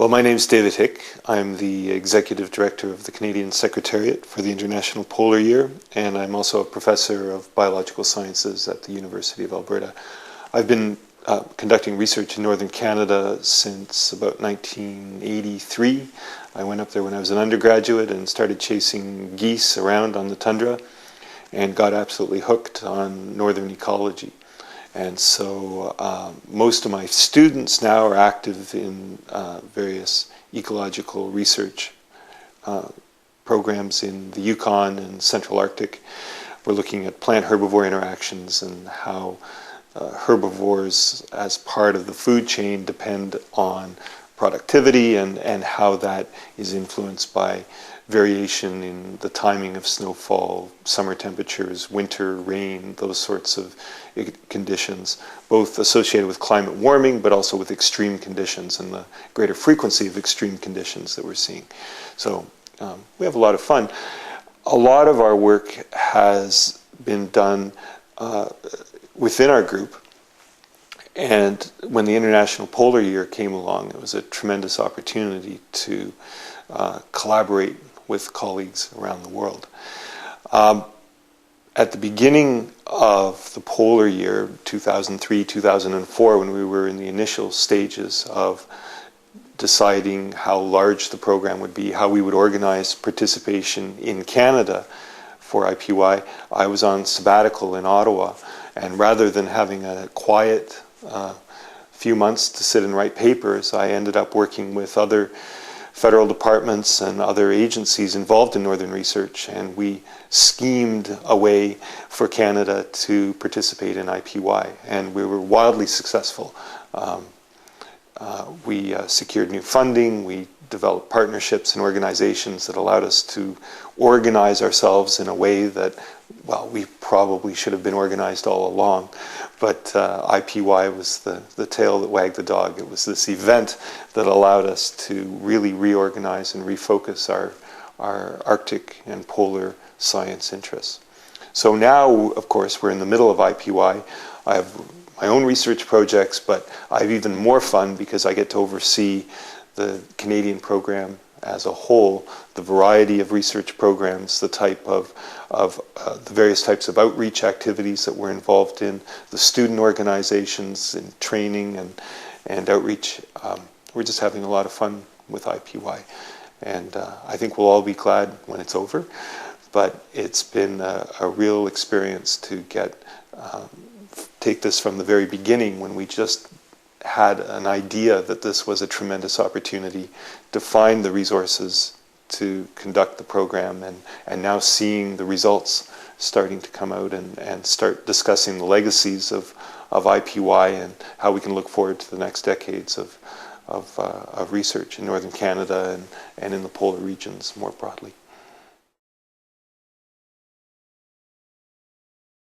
Well, my name is David Hick. I'm the Executive Director of the Canadian Secretariat for the International Polar Year, and I'm also a Professor of Biological Sciences at the University of Alberta. I've been conducting research in Northern Canada since about 1983. I went up there when I was an undergraduate and started chasing geese around on the tundra and got absolutely hooked on northern ecology. And so most of my students now are active in various ecological research programs in the Yukon and Central Arctic. We're looking at plant-herbivore interactions and how herbivores as part of the food chain depend on productivity and how that is influenced by variation in the timing of snowfall, summer temperatures, winter rain, those sorts of conditions, both associated with climate warming but also with extreme conditions and the greater frequency of extreme conditions that we're seeing. So we have a lot of fun. A lot of our work has been done within our group, and when the International Polar Year came along, it was a tremendous opportunity to collaborate with colleagues around the world. At the beginning of the polar year, 2003, 2004, when we were in the initial stages of deciding how large the program would be, how we would organize participation in Canada for IPY, I was on sabbatical in Ottawa, and rather than having a quiet few months to sit and write papers, I ended up working with other federal departments and other agencies involved in northern research, and we schemed a way for Canada to participate in IPY, and we were wildly successful. We secured new funding, we developed partnerships and organizations that allowed us to organize ourselves in a way that, well, we probably should have been organized all along. But IPY was the tail that wagged the dog. It was this event that allowed us to really reorganize and refocus our Arctic and polar science interests. So now, of course, we're in the middle of IPY. I have my own research projects, but I have even more fun because I get to oversee the Canadian program as a whole, the variety of research programs, the type of the various types of outreach activities that we're involved in, the student organizations in training and outreach. We're just having a lot of fun with IPY. And I think we'll all be glad when it's over. But it's been a real experience to take this from the very beginning, when we just had an idea that this was a tremendous opportunity to find the resources to conduct the program, and now seeing the results starting to come out and start discussing the legacies of IPY and how we can look forward to the next decades of research in northern Canada and in the polar regions more broadly.